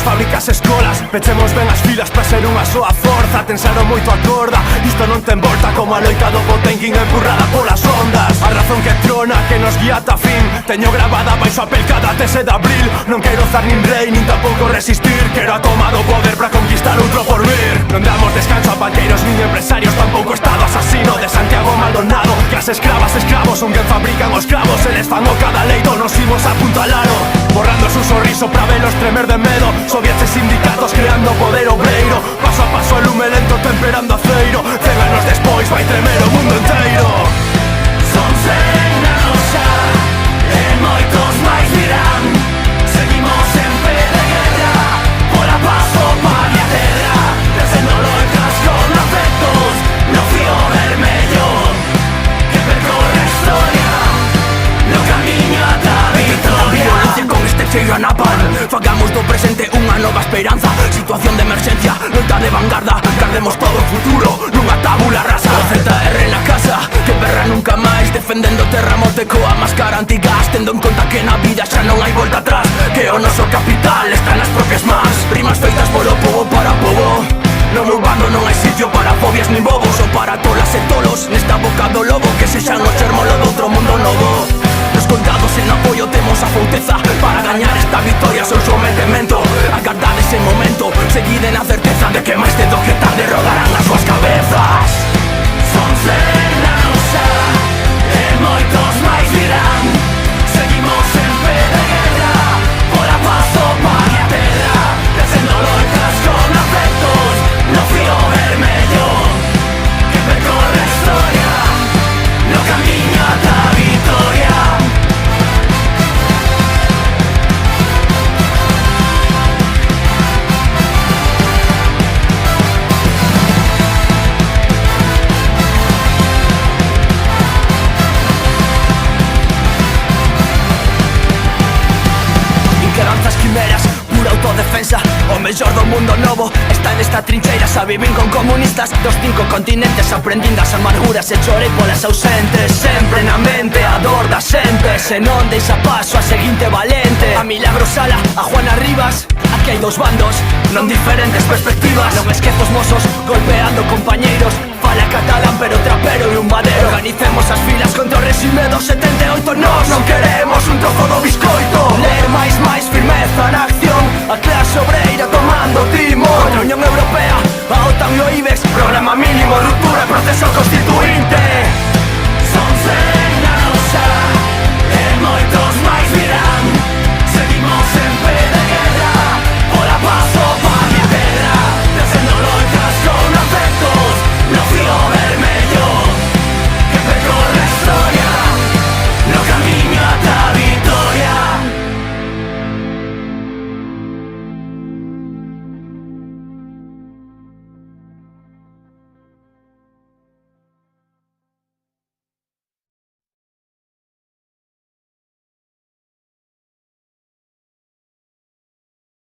fábricas, escolas. Pechemos ben as filas para ser unha soa forza. Tensaron moito a corda, isto non ten volta. Como a loita do Potemkin empurrada polas ondas. A razón que trona, que nos guía ata fin, teño grabada baixo a pel cada 13 de abril. Non quero zar nin rei, nin tampouco resistir. Quero a toma do poder para conquistar outro porvir. Non damos descanso a banqueiros nin empresarios, tampouco estado asasino de Santiago Maldonado. Que as escravas, escravos son quen fabrican os cravos. Eles fan o cada leito, nos imos apuntalaro. Borrando su sorriso pra velos tremer de medo. Soviets e sindicatos creando poder obreiro. Paso a paso el lume lento temperando aceiro. 100 anos despois vai tremer o mundo inteiro. Son 100 anos xa, e moitos máis virán. Seguimos en pé de guerra, pola paz, o pan e a terra. Descendo loitas con afectos, no fío vermello que percorre a historia, no camiño ata a victoria. Violencia con este cheiro a napalm, fagamos do presente unha nova esperanza. Situación de emerxencia, loita de vanguarda. Guardemos todo o futuro nunha tabula rasa. O ZR na casa, que perra nunca máis. Defendendo terramote coa máscara antigas. Tendo en conta que na vida xa non hai volta atrás, que o noso capital está nas propias mans. Rimas feitas polo povo para povo. No meu bando non hai sitio para fobias nin bobos. Ou para tolas e tolos nesta boca do lobo. Que sexan o xermolo do outro mundo novo. Nos colgados en apoio temos a fouteza para gañar esta victoria, seu sometemento. Agardade ese momento, seguide na certeza de que máis cedo que tarde rodarán as súas cabezas. Son 100 anos xa, e moitos máis virán. Seguimos en pé de guerra, pola paz, o pan e a terra. Descendo loitas con afectos, no fío vermello que percorre a historia, no camiño ata a victoria. Quimeras, pura autodefensa. O mellor do mundo novo está nesta trincheira. Xa vivín con comunistas dos 5 continentes, aprendindo as amarguras e chorei polas ausentes. Sempre na mente a dor da xente, se non deixa paso a seguinte valente. A Milagro Sala, a Juana Rivas. Aquí hai dos bandos, non diferentes perspectivas. Non esquezos mozos golpeando compañeiros. Fala catalán pero trapero e un madero. Organicemos as filas contra o regime do 78. Nos non queremos un trozo do biscoito. Ler máis, firmeza na acción. A clase obreira tomando timón. Contra a Unión Europea, a OTAN e o IBEX. Programa mínimo, ruptura, proceso constituinte. Son 100